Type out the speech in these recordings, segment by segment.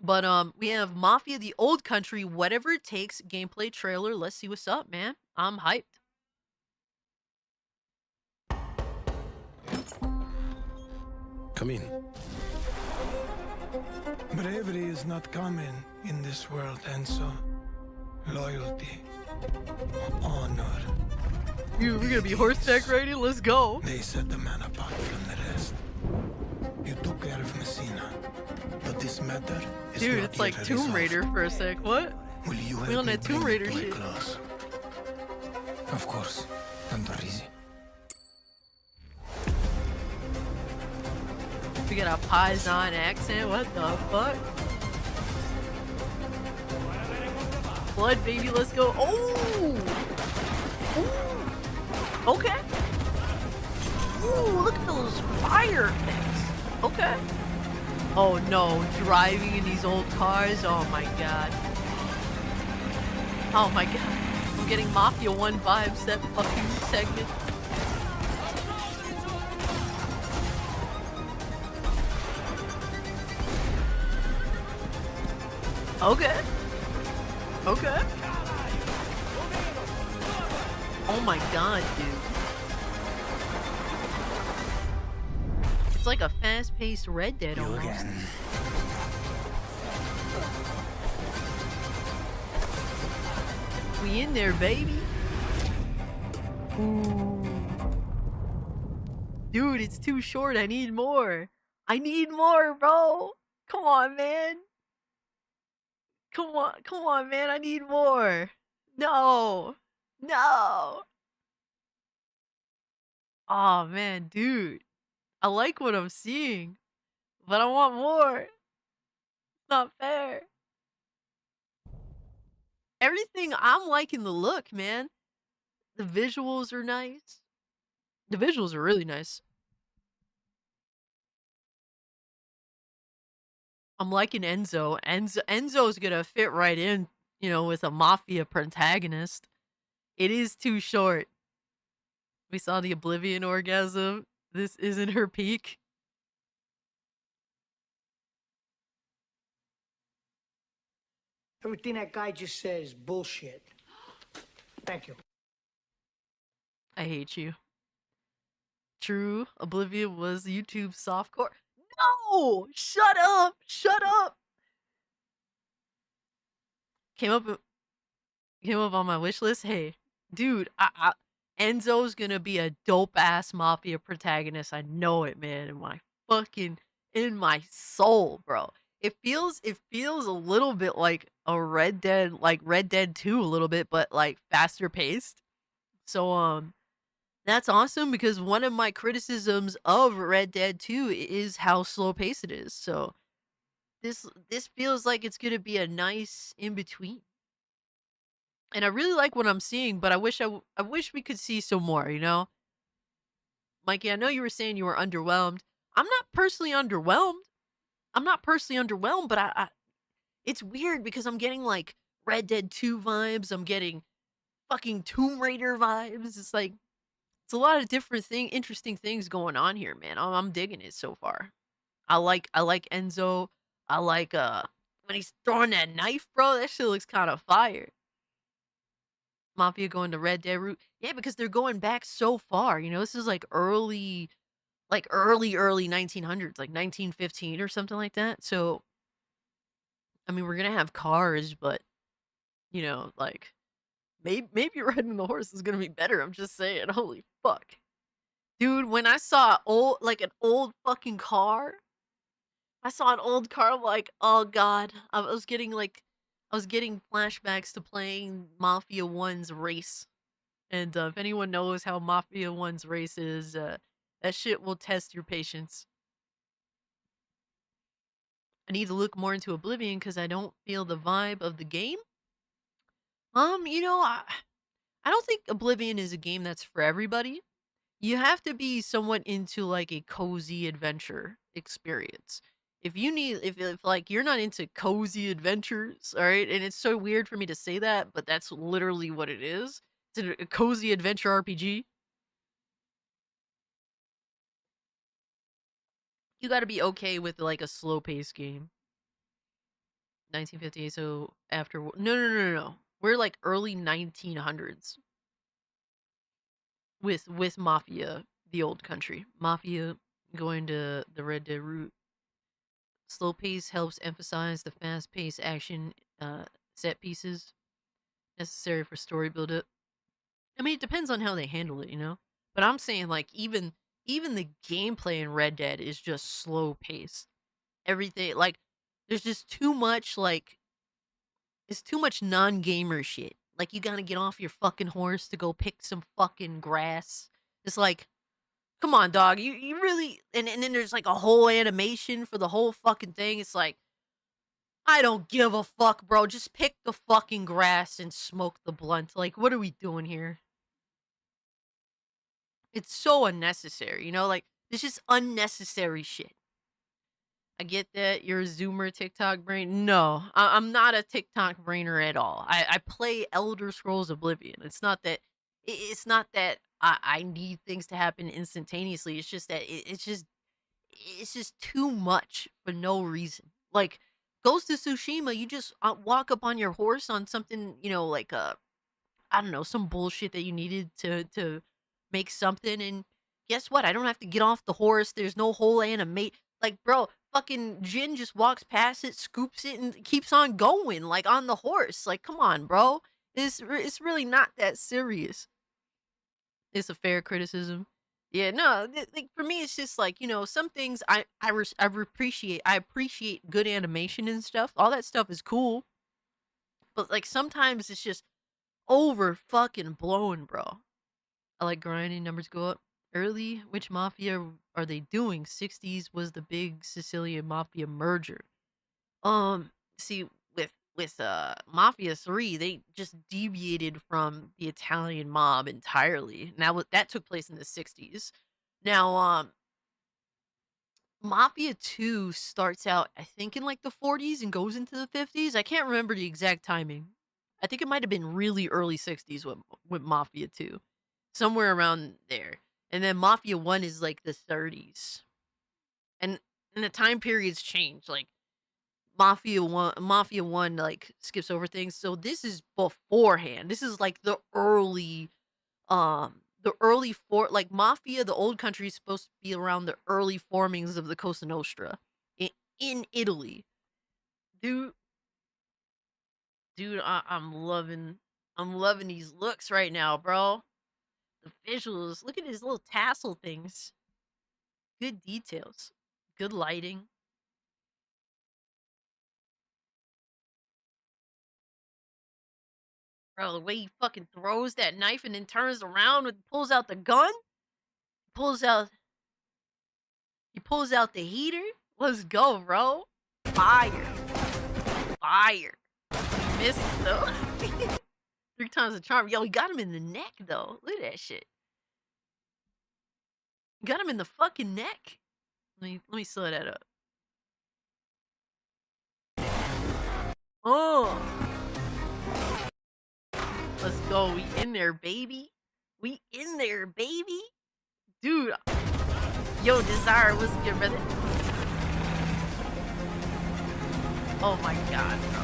But we have Mafia: The Old Country, Whatever It Takes gameplay trailer. Let's see what's up, man. I'm hyped. Come in. Bravery is not common in this world, and so loyalty, honor. Dude, we're gonna be horseback riding. Let's go. They set the man apart from the rest. You took care of Messina, but this matter is Dude, not it's yet like Tomb resolved. Raider for a sec. What? Will you We help on me that Tomb bring it Raider to a shit. close? Of course, tanto risi. We got a Paisan accent. What the fuck? Blood, baby, let's go. Oh! Ooh. Okay. Ooh, look at those fire effects. Okay. Oh no, driving in these old cars. Oh my god. Oh my god. I'm getting Mafia 1 vibes, that fucking segment. Okay. Okay. Oh my god, dude. It's like a fast-paced Red Dead You almost. again. We in there, baby. Ooh. Dude, it's too short. I need more. I need more, bro. Come on, man. Come on, man. I need more. No. No. Oh man, dude. I like what I'm seeing, but I want more. It's not fair. Everything, I'm liking the look, man. The visuals are nice. The visuals are really nice. I'm liking Enzo. Enzo's gonna fit right in, you know, with a Mafia protagonist. It is too short. We saw the Oblivion orgasm. This isn't her peak. Everything that guy just said is bullshit. Thank you. I hate you. True, Oblivion was YouTube softcore. No! Shut up! Shut up! Came up on my wish list. Hey, dude, Enzo's gonna be a dope ass Mafia protagonist. I know it, man. In my soul, bro. It feels a little bit like a Red Dead 2 a little bit, but like faster paced. So that's awesome because one of my criticisms of Red Dead 2 is how slow paced it is. So this feels like it's gonna be a nice in between. And I really like what I'm seeing, but I wish we could see some more, you know? Mikey, I know you were saying you were underwhelmed. I'm not personally underwhelmed. I'm not personally underwhelmed, but it's weird because I'm getting like Red Dead 2 vibes. I'm getting fucking Tomb Raider vibes. It's like it's a lot of different interesting things going on here, man. I'm digging it so far. I like Enzo. I like when he's throwing that knife, bro. That shit looks kind of fire. Mafia going the Red Dead route. Yeah, because they're going back so far. You know, this is like early 1900s, like 1915 or something like that. So, I mean, we're gonna have cars, but you know, like maybe riding the horse is gonna be better. I'm just saying. Holy fuck, dude! When I saw an old fucking car, I saw an old car. I'm like, oh god, I was getting flashbacks to playing Mafia One's race. And, if anyone knows how Mafia 1's race is, that shit will test your patience. I need to look more into Oblivion because I don't feel the vibe of the game. You know, I don't think Oblivion is a game that's for everybody. You have to be somewhat into like a cozy adventure experience. If like you're not into cozy adventures, all right, and it's so weird for me to say that, but that's literally what it is. It's a cozy adventure RPG. You gotta be okay with, like, a slow-paced game. 1958. So after no. We're like early 1900s with Mafia, the old country. Mafia going to the Red Dead route. Slow pace helps emphasize the fast paced action set pieces necessary for story build up. I mean, it depends on how they handle it, you know. But I'm saying like even the gameplay in Red Dead is just slow paced. Everything like there's just too much like it's too much non-gamer shit. Like you gotta get off your fucking horse to go pick some fucking grass. It's like, come on, dog. You really and then there's like a whole animation for the whole fucking thing. It's like, I don't give a fuck, bro. Just pick the fucking grass and smoke the blunt. Like, what are we doing here? It's so unnecessary, you know? Like, it's just unnecessary shit. I get that you're a Zoomer TikTok brain. No, I'm not a TikTok brainer at all. I play Elder Scrolls Oblivion. It's not that. It's not that I need things to happen instantaneously. It's just that it's just too much for no reason. Like Ghost of Tsushima, you just walk up on your horse on something, you know, like I don't know, some bullshit that you needed to make something, and guess what? I don't have to get off the horse. There's no whole animate. Like, bro, fucking Jin just walks past it, scoops it, and keeps on going, like on the horse. Like, come on, bro. It's really not that serious. It's a fair criticism. Yeah, no, like for me, it's just like, you know, some things I appreciate good animation and stuff. All that stuff is cool, but like sometimes it's just over fucking blown, bro. I like grinding, numbers go up. Early, which mafia are they doing? 60s was the big Sicilian mafia merger. See, with Mafia 3, they just deviated from the Italian mob entirely. Now that took place in the 60s. Now, Mafia 2 starts out, I think, in like the 40s and goes into the 50s. I can't remember the exact timing. I think it might have been really early 60s with Mafia 2. Somewhere around there. And then Mafia 1 is like the 30s. And the time periods change. Like Mafia 1 like skips over things. So this is beforehand. This is like the early like Mafia, the old country is supposed to be around the early formings of the Cosa Nostra in Italy. Dude, I'm loving these looks right now, bro. The visuals. Look at his little tassel things. Good details. Good lighting. Bro, the way he fucking throws that knife and then turns around and pulls out the gun. Pulls out he pulls out the heater. Let's go, bro. Fire. Fire. Missed though. 3 times the charm. Yo, he got him in the neck though. Look at that shit. Got him in the fucking neck. Let me slow that up. Oh, let's go. We in there, baby. We in there, baby. Dude. Yo, Desire, what's good, brother? Oh my god, bro.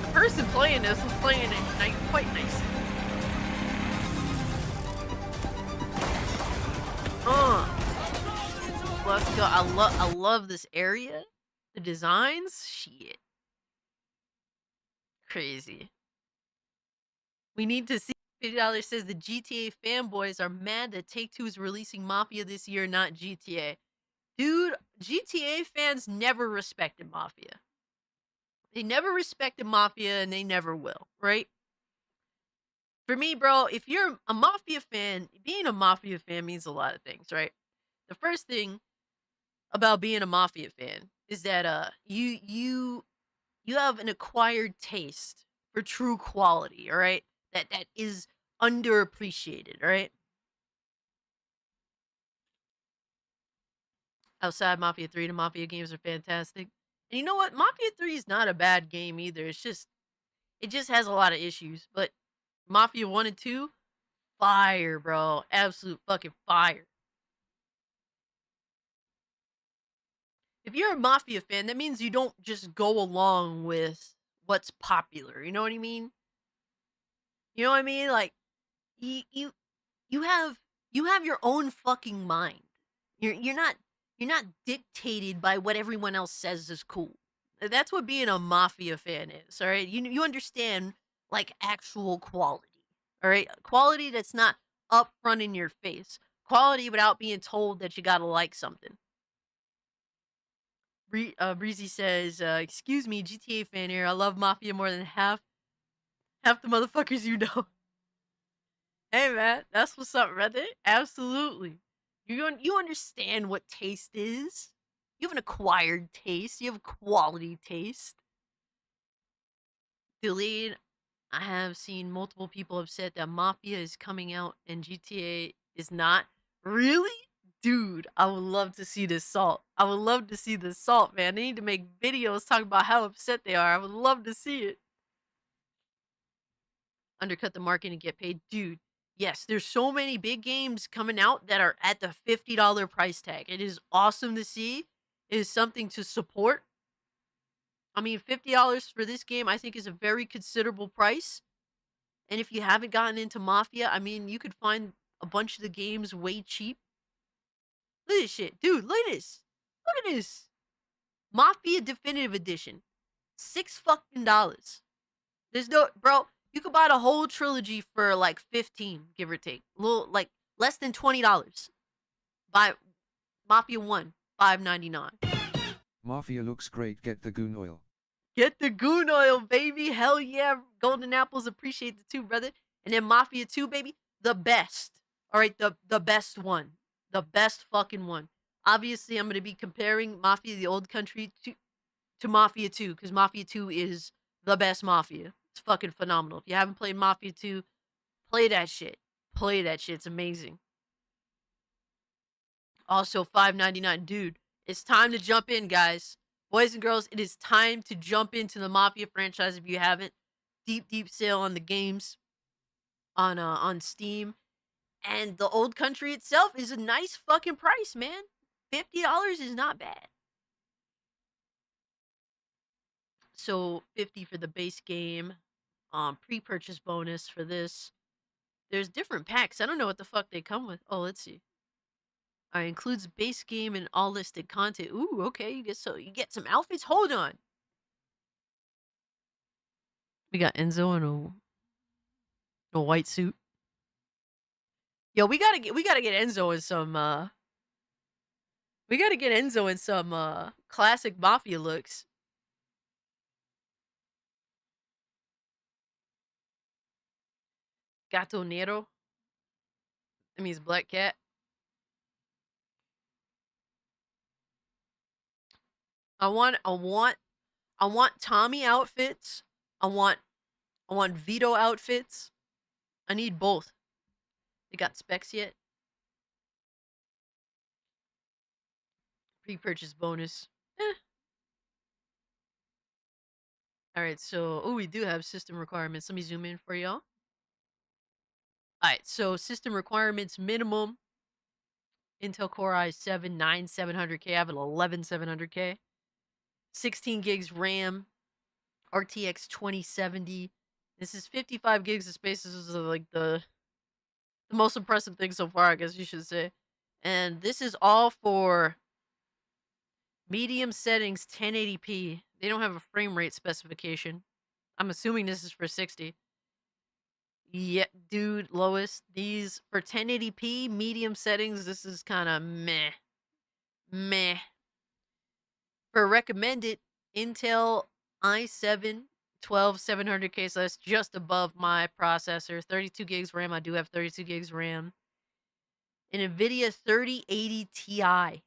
The person playing this was playing it quite nice. Let's go. I love this area. The designs, shit. Crazy. We need to see. $50 says the GTA fanboys are mad that Take-Two is releasing Mafia this year, not GTA. Dude, GTA fans never respected Mafia. They never respected Mafia and they never will, right? For me, bro, if you're a Mafia fan, being a Mafia fan means a lot of things, right? The first thing about being a Mafia fan is that you have an acquired taste for true quality, all right? That is underappreciated, right? Outside Mafia 3, the Mafia games are fantastic. And you know what? Mafia 3 is not a bad game either. It just has a lot of issues. But Mafia 1 and 2, fire, bro. Absolute fucking fire. if you're a Mafia fan, that means you don't just go along with what's popular. You know what I mean? You know what I mean? Like you you you have you have your own fucking mind. You're not dictated by what everyone else says is cool. That's what being a Mafia fan is, all right? You understand like actual quality. All right? Quality that's not upfront in your face. Quality without being told that you got to like something. Breezy says, "Excuse me, GTA fan here. I love Mafia more than half the motherfuckers you know." Hey man, that's what's up, Reddit. Absolutely. You understand what taste is. You have an acquired taste. You have quality taste. Delete. I have seen multiple people upset that Mafia is coming out and GTA is not. Really? Dude, I would love to see this salt. I would love to see this salt, man. They need to make videos talking about how upset they are. I would love to see it. Undercut the market and get paid. Dude, yes, there's so many big games coming out that are at the $50 price tag. It is awesome to see. It is something to support. I mean, $50 for this game, I think, is a very considerable price. And if you haven't gotten into Mafia, I mean, you could find a bunch of the games way cheap. Look at this shit. Dude, look at this. Look at this. Mafia Definitive Edition. $6 fucking. There's no, bro. You could buy the whole trilogy for like 15, give or take. Little like less than $20. Buy Mafia 1, 5.99. Mafia looks great, get the goon oil. Get the goon oil, baby. Hell yeah. Golden apples appreciate the two, brother. And then Mafia 2, baby, the best. All right, the best one. The best fucking one. Obviously, I'm going to be comparing Mafia the Old Country to Mafia 2 cuz Mafia 2 is the best Mafia. It's fucking phenomenal. If you haven't played Mafia 2, play that shit. Play that shit. It's amazing. Also, 5.99, dude. It's time to jump in, guys. Boys and girls, it is time to jump into the Mafia franchise if you haven't. Deep sale on the games on Steam. And the Old Country itself is a nice fucking price, man. $50 is not bad. So 50 for the base game. Pre-purchase bonus for this. There's different packs. I don't know what the fuck they come with. Oh, let's see. Alright, includes base game and all listed content. Ooh, okay, you get some outfits. Hold on. We got Enzo in a white suit. Yo, we gotta get Enzo in some classic Mafia looks. Gato Nero. That means Black Cat. I want Tommy outfits. I want Vito outfits. I need both. They got specs yet? Pre-purchase bonus. Eh. Alright, so we do have system requirements. Let me zoom in for y'all. Alright, so system requirements minimum. Intel Core i7 9700K. I have an 11700K. 16 gigs RAM. RTX 2070. This is 55 gigs of space. This is like the most impressive thing so far, I guess you should say. And this is all for medium settings 1080p. They don't have a frame rate specification. I'm assuming this is for 60. Yeah, dude, lowest. These for 1080p medium settings, this is kind of meh. Meh. For recommended Intel i7 12700K, so that's just above my processor. 32 gigs RAM. I do have 32 gigs RAM. An NVIDIA 3080 Ti.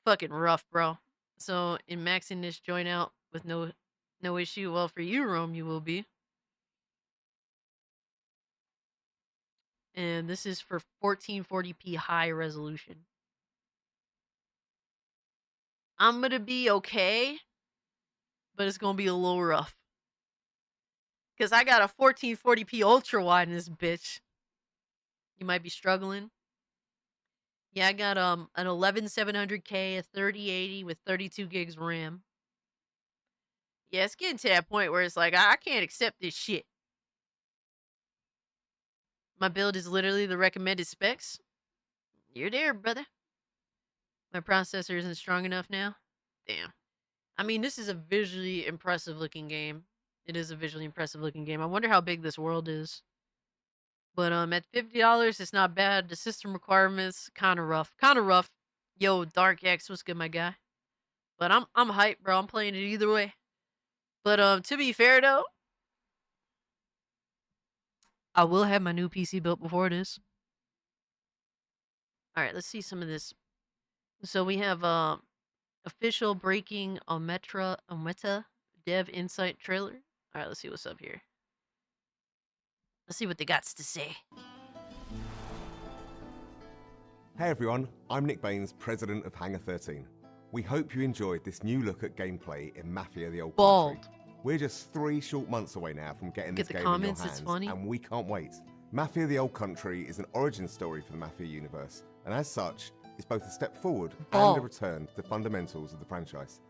Fucking rough, bro. So in maxing this joint out with no issue. Well, for you, Rome, you will be. And this is for 1440p high resolution. I'm gonna be okay, but it's gonna be a little rough. Because I got a 1440p ultra wide in this bitch. You might be struggling. Yeah, I got an 11700K, a 3080 with 32 gigs RAM. Yeah, it's getting to that point where it's like I can't accept this shit. My build is literally the recommended specs. You're there, brother. My processor isn't strong enough now. Damn. I mean, this is a visually impressive looking game. It is a visually impressive looking game. I wonder how big this world is. But at $50, it's not bad. The system requirements kind of rough. Kind of rough. Yo, Dark X, what's good, my guy? But I'm hyped, bro. I'm playing it either way. But to be fair though, I will have my new PC built before this. All right, let's see some of this. So we have official breaking Ometa dev insight trailer. All right, let's see what's up here. Let's see what they got to say. Hey everyone, I'm Nick Baines, president of Hangar 13. We hope you enjoyed this new look at gameplay in Mafia the Old Country. We're just 3 short months away now from getting this game in your hands, and we can't wait. Mafia the Old Country is an origin story for the Mafia universe, and as such, is both a step forward and a return to the fundamentals of the franchise.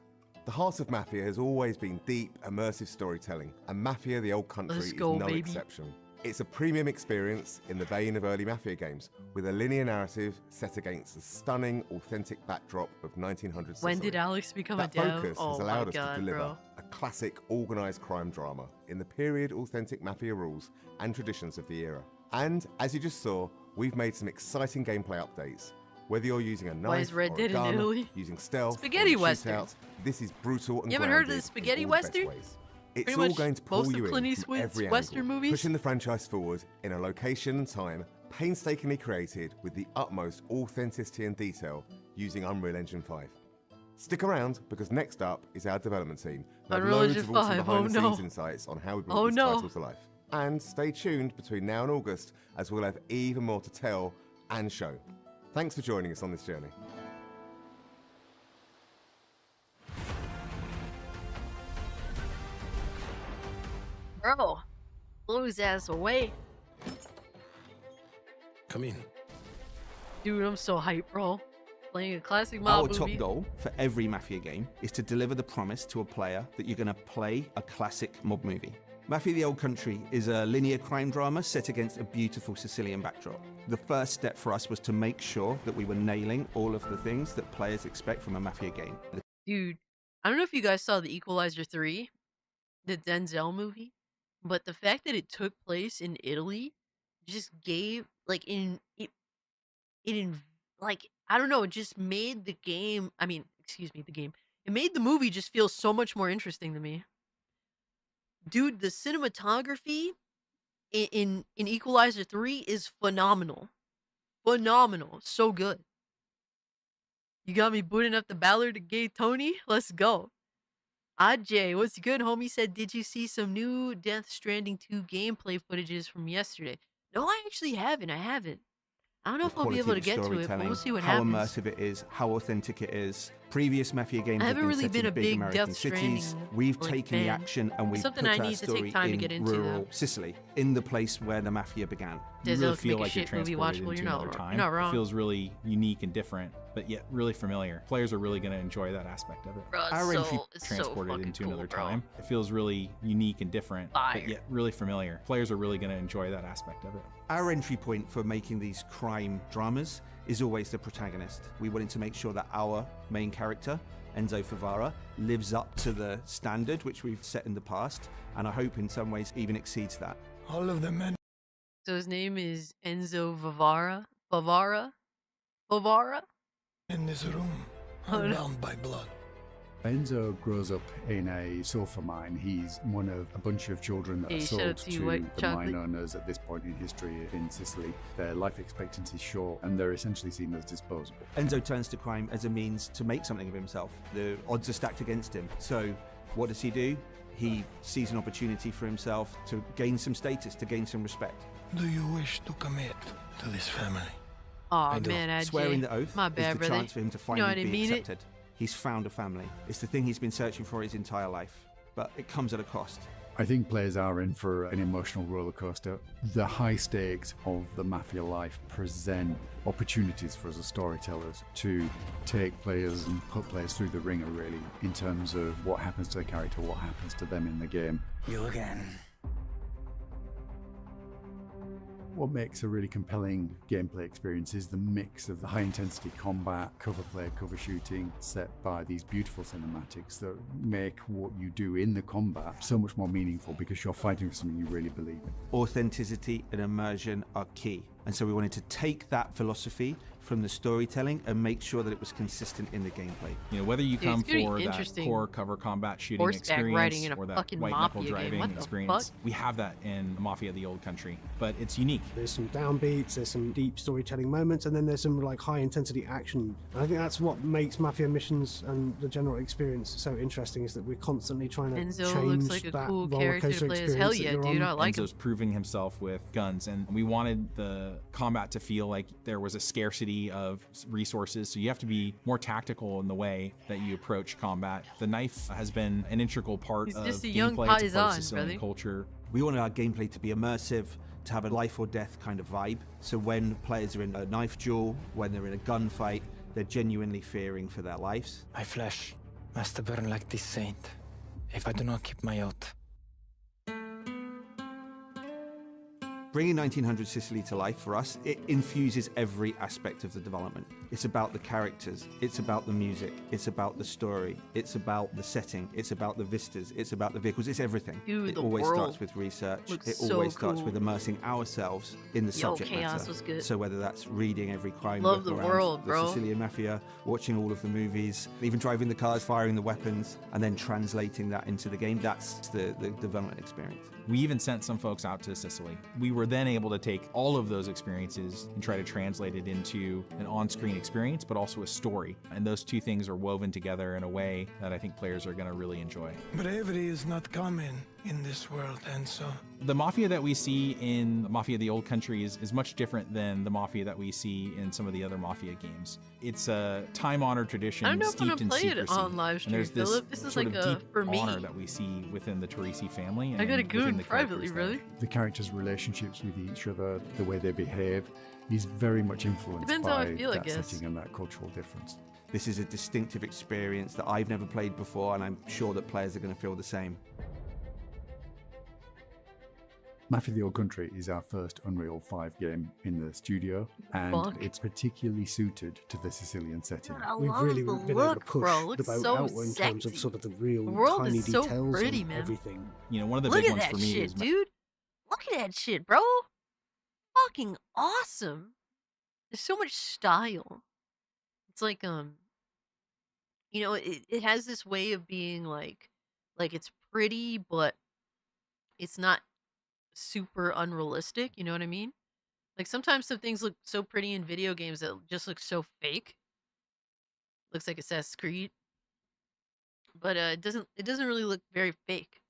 The heart of Mafia has always been deep, immersive storytelling, and Mafia the Old Country is no exception. It's a premium experience in the vein of early Mafia games, with a linear narrative set against a stunning, authentic backdrop of 1900 Sicily. When did Alex become that a dev? focus has allowed us to deliver a classic organised crime drama in the period authentic Mafia rules and traditions of the era. And as you just saw, we've made some exciting gameplay updates. Whether you're using a knife or a gun, using stealth, spaghetti or western. This is brutal and you haven't heard of the spaghetti western? It's all going to pull you in from every Western angle, movies? pushing the franchise forward in a location and time painstakingly created with the utmost authenticity and detail using Unreal Engine 5. Stick around, because next up is our development team. Unreal Engine 5, behind-the-scenes insights on how we brought this title to life. And stay tuned between now and August, as we'll have even more to tell and show. Thanks for joining us on this journey. Bro, blow his ass away. Come in. Dude, I'm so hyped, bro. Playing a classic mob Our movie. top goal for every Mafia game is to deliver the promise to a player that you're going to play a classic mob movie. Mafia the Old Country is a linear crime drama set against a beautiful Sicilian backdrop. The first step for us was to make sure that we were nailing all of the things that players expect from a Mafia game. Dude, I don't know if you guys saw The Equalizer 3, the Denzel movie, but the fact that it took place in Italy just gave, like, like, I don't know, it just made the game, the game. It made the movie just feel so much more interesting to me. Dude, the cinematography in Equalizer 3 is phenomenal. Phenomenal. So good. You got me booting up the Ballard to Gay Tony? Let's go. Ajay, what's good, homie? Said, did you see some new Death Stranding 2 gameplay footages from yesterday? No, I actually haven't. I don't know if I'll be able to get to it, but we'll see what happens. How immersive it is, how authentic it is. Previous Mafia games I have haven't been really set been in a big big American Death cities. Stranding, We've like, taken the fan. action and we've Something put I our need to story take time to in get into, rural though. Sicily, in the place where the Mafia began. You Denzel really can feel make a like you're shit movie transported watchable. into You're another time. not wrong. It feels really unique and different, but yet really familiar. Players are really going to enjoy that aspect of it. Bro, Our entry it's transported so into cool, another bro. time. It feels really unique and different, Fire. but yet really familiar. Players are really going to enjoy that aspect of it. Our entry point for making these crime dramas is always the protagonist. We wanted to make sure that our main character, Enzo Favara, lives up to the standard which we've set in the past, and I hope in some ways even exceeds that. All of the men So his name is Enzo Favara? in this room Oh, are no. bound by blood. Enzo grows up in a sulfur mine. He's one of a bunch of children that Hey, are shout out sold to you, to white the chocolate. mine owners at this point in history in Sicily. Their life expectancy is short and they're essentially seen as disposable. Enzo turns to crime as a means to make something of himself. The odds are stacked against him. So what does he do? He sees an opportunity for himself to gain some status, to gain some respect. Do you wish to commit to this family? Aw, man, Ajay. Swearing the oath My is bad, the brother. chance for him to You know I finally didn't be mean it. accepted. He's found a family. It's the thing he's been searching for his entire life, but it comes at a cost. I think players are in for an emotional roller coaster. The high stakes of the Mafia life present opportunities for us as storytellers to take players and put players through the ringer, really, in terms of what happens to the character, what happens to them in the game. You again. What makes a really compelling gameplay experience is the mix of the high-intensity combat, cover play, cover shooting, set by these beautiful cinematics that make what you do in the combat so much more meaningful because you're fighting for something you really believe in. Authenticity and immersion are key. And so we wanted to take that philosophy from the storytelling and make sure that it was consistent in the gameplay. You know, whether you come for that core cover combat shooting experience or that white knuckle driving experience, we have that in Mafia: The Old Country, but it's unique. There's some downbeats, there's some deep storytelling moments, and then there's some like high intensity action. And I think that's what makes Mafia missions and the general experience so interesting, is that we're constantly trying to Enzo change looks like a that cool roller character to coaster play as. experience Hell that yeah, you're dude, on. I like Enzo's proving himself with guns, and we wanted the combat to feel like there was a scarcity of resources, so you have to be more tactical in the way that you approach combat. The knife has been an integral part of just a young gameplay. It's a part of paisan, Sicilian brother. culture. We wanted our gameplay to be immersive, to have a life or death kind of vibe. So when players are in a knife duel, when they're in a gunfight, they're genuinely fearing for their lives. My flesh must burn like this saint if I do not keep my oath. Bringing 1900 Sicily to life for us, it infuses every aspect of the development. It's about the characters, it's about the music, it's about the story, it's about the setting, it's about the vistas, it's about the vehicles, it's everything. Dude, it the always world starts with research, looks it so always starts cool. with immersing ourselves in the subject Chaos matter. was good. So whether that's reading every crime Love book the around world, the bro. Sicilian Mafia, watching all of the movies, even driving the cars, firing the weapons, and then translating that into the game, that's the development experience. We even sent some folks out to Sicily. We were then able to take all of those experiences and try to translate it into an on-screen experience, but also a story. And those two things are woven together in a way that I think players are going to really enjoy. Bravery is not common in this world, Enzo. The Mafia that we see in Mafia: The Old Country is much different than the Mafia that we see in some of the other Mafia games. It's a time-honored tradition I don't know if I'm steeped gonna in play it secrecy. on live And stream, there's this Philip. This is sort like of a deep for me. honor that we see within the Teresi family. I got a and within goon the privately, characters there. really. The characters' relationships with each other, the way they behave, is very much influenced Depends how I by feel, I that guess. setting and that cultural difference. This is a distinctive experience that I've never played before, and I'm sure that players are going to feel the same. Mafia: The Old Country is our first Unreal 5 game in the studio, and Fuck. it's particularly suited to the Sicilian setting. I We've love really the been able to look, push bro. It the looks boat so out in terms of sexy. sort of the real The world tiny is so details pretty, and man. everything. You know, one of the Look big at ones that for me shit, is dude. Look at that shit, bro. Fucking awesome. There's so much style. It's like you know, it has this way of being like it's pretty, but it's not super unrealistic. You know what I mean? Like sometimes some things look so pretty in video games that just look so fake. Looks like Assassin's Creed, but it doesn't really look very fake.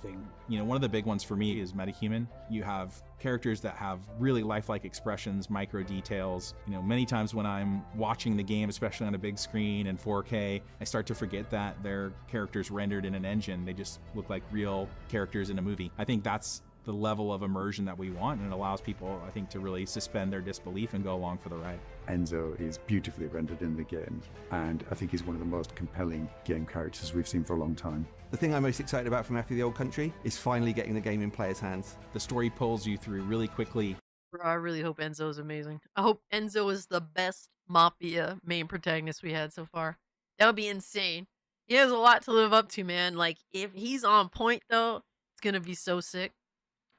You know, one of the big ones for me is metahuman. You have characters that have really lifelike expressions, micro details. You know, many times when I'm watching the game, especially on a big screen in 4K, I start to forget that they're characters rendered in an engine. They just look like real characters in a movie. I think that's the level of immersion that we want, and it allows people, I think, to really suspend their disbelief and go along for the ride. Enzo is beautifully rendered in the game, and I think he's one of the most compelling game characters we've seen for a long time. The thing I'm most excited about from Mafia: The Old Country is finally getting the game in players' hands. The story pulls you through really quickly. Bro, I really hope Enzo is amazing. I hope Enzo is the best Mafia main protagonist we had so far. That would be insane. He has a lot to live up to, man. Like, if he's on point, though, it's gonna be so sick.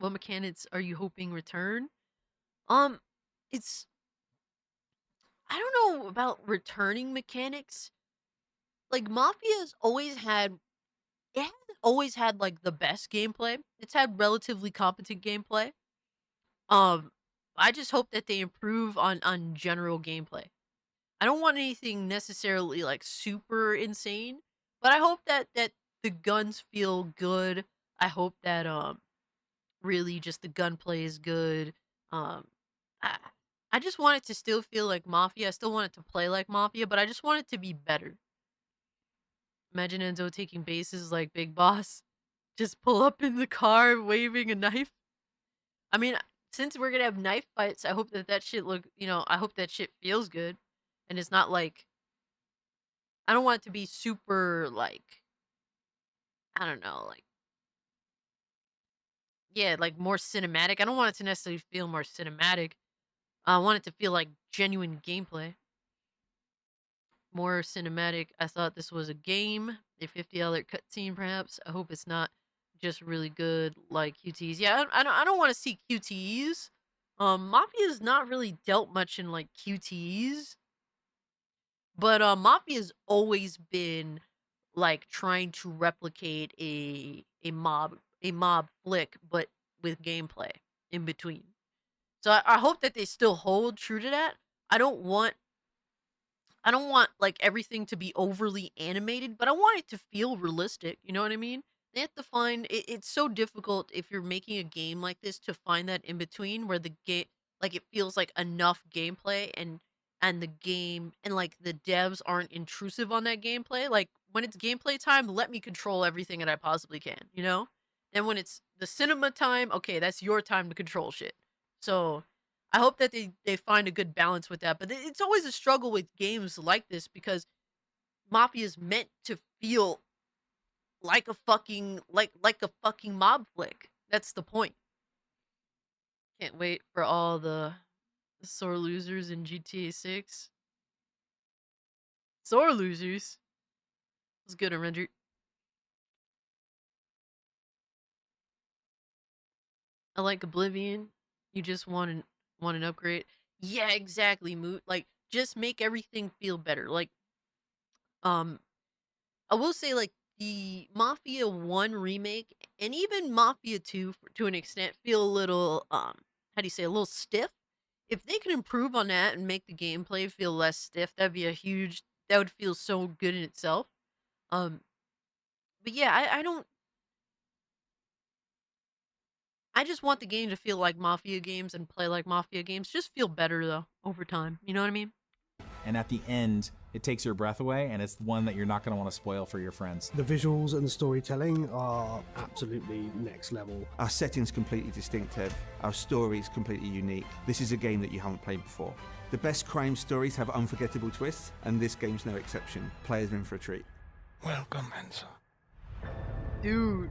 What mechanics are you hoping return? It's... I don't know about returning mechanics. Like, Mafia's always had... It hasn't always had, like, the best gameplay. It's had relatively competent gameplay. I just hope that they improve on general gameplay. I don't want anything necessarily, like, super insane, but I hope that the guns feel good. I hope that, really just the gunplay is good. I just want it to still feel like Mafia. I still want it to play like Mafia, but I just want it to be better. Imagine Enzo taking bases like Big Boss. just pull up in the car waving a knife. I mean, since we're gonna have knife fights, I hope that that shit I hope that shit feels good, and it's not like I don't want it to be super like I don't know, like yeah, like more cinematic. I don't want it to necessarily feel more cinematic. I want it to feel like genuine gameplay, more cinematic. I thought this was a game, a $50 cutscene, perhaps. I hope it's not just really good like QTs. Yeah, I don't want to see QTs. Mafia's not really dealt much in like QTs, but Mafia's always been like trying to replicate a mob flick, but with gameplay in between. So I hope that they still hold true to that. I don't want I don't want like everything to be overly animated, but I want it to feel realistic. You know what I mean? They have to find it's so difficult if you're making a game like this to find that in between where the game like it feels like enough gameplay and the game and like the devs aren't intrusive on that gameplay. Like when it's gameplay time, let me control everything that I possibly can, you know? And when it's the cinema time, okay, that's your time to control shit. So I hope that they find a good balance with that. But it's always a struggle with games like this because Mafia is meant to feel like a fucking mob flick. That's the point. Can't wait for all the sore losers in GTA 6. Sore losers. It's good and rendered. I like Oblivion. You just want an upgrade. Yeah, exactly, Moot. Like just make everything feel better. Like um I will say, like, the Mafia 1 remake and even Mafia 2 to an extent feel a little, how do you say, a little stiff. If they could improve on that and make the gameplay feel less stiff, that would feel so good in itself. Um, but yeah, I just want the game to feel like Mafia games and play like Mafia games. Just feel better though over time. You know what I mean? And at the end, it takes your breath away, and it's one that you're not going to want to spoil for your friends. The visuals and the storytelling are absolutely next level. Our setting's completely distinctive, our story's completely unique. This is a game that you haven't played before. The best crime stories have unforgettable twists, and this game's no exception. Players are in for a treat. Welcome, Enzo. Dude,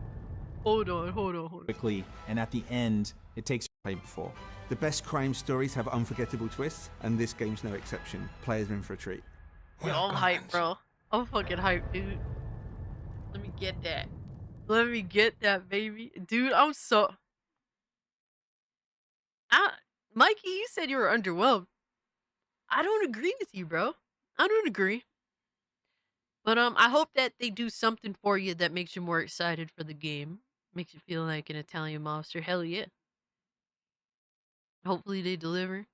hold on. Quickly, and at the end, it takes played before. The best crime stories have unforgettable twists, and this game's no exception. Players are in for a treat. Yo, I'm hyped, bro. I'm fucking hyped, dude. Let me get that. Let me get that, baby. Dude, I'm so... Mikey, you said you were underwhelmed. I don't agree with you, bro. I don't agree. But I hope that they do something for you that makes you more excited for the game. Makes you feel like an Italian mobster. Hell yeah. Hopefully they deliver.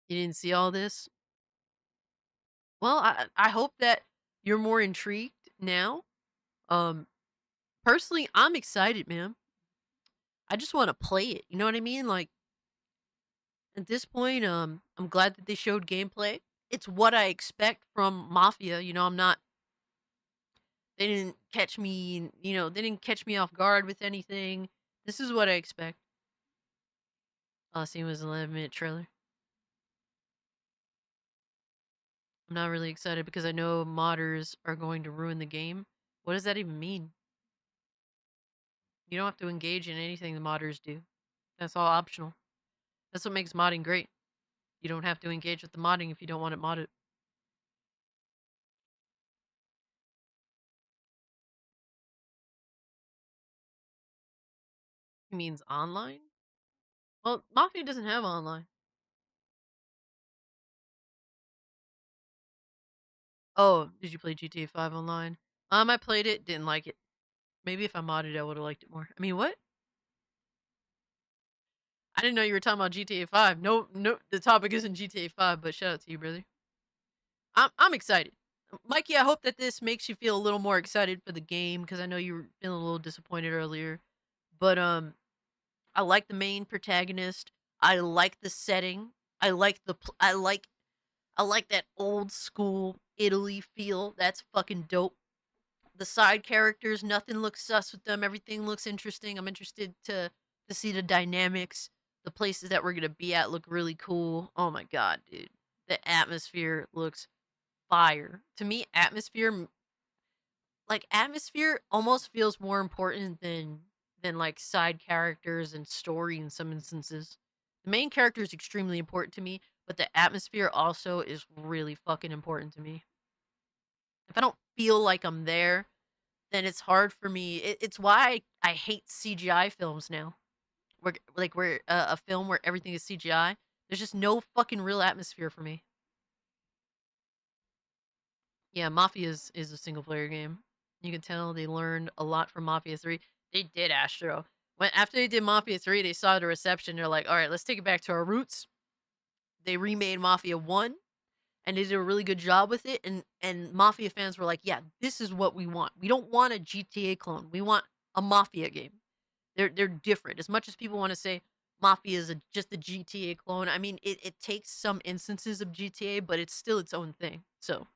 You didn't see all this? Well, I hope that you're more intrigued now. Um, personally, I'm excited, man. I just want to play it. You know what I mean? Like at this point, I'm glad that they showed gameplay. It's what I expect from Mafia. You know, I'm not. They didn't catch me. You know, they didn't catch me off guard with anything. This is what I expect. All I seen was an 11-minute trailer. I'm not really excited because I know modders are going to ruin the game. What does that even mean? You don't have to engage in anything the modders do. That's all optional. That's what makes modding great. You don't have to engage with the modding if you don't want it modded. It means online? Well, Mafia doesn't have online. Oh, did you play GTA 5 online? I played it, didn't like it. Maybe if I modded it, I would have liked it more. I mean, what? I didn't know you were talking about GTA 5. No, the topic isn't GTA 5, but shout out to you, brother. I'm excited. Mikey, I hope that this makes you feel a little more excited for the game because I know you were feeling a little disappointed earlier. But I like the main protagonist. I like the setting. I like I like that old school Italy feel. That's fucking dope. The side characters, nothing looks sus with them. Everything looks interesting. I'm interested to see the dynamics. The places that we're gonna be at look really cool. Oh my god, dude. The atmosphere looks fire. To me, atmosphere almost feels more important than like side characters and story in some instances. The main character is extremely important to me, but the atmosphere also is really fucking important to me. If I don't feel like I'm there, then it's hard for me. It's why I hate CGI films now. Where a film where everything is CGI, there's just no fucking real atmosphere for me. Yeah, Mafia is a single player game. You can tell they learned a lot from Mafia 3. They did Astro. When after they did Mafia 3, they saw the reception. They're like, all right, let's take it back to our roots. They remade Mafia 1 and they did a really good job with it. And Mafia fans were like, yeah, this is what we want. We don't want a GTA clone. We want a Mafia game. They're different. As much as people want to say Mafia is just a GTA clone, I mean, it takes some instances of GTA, but it's still its own thing. So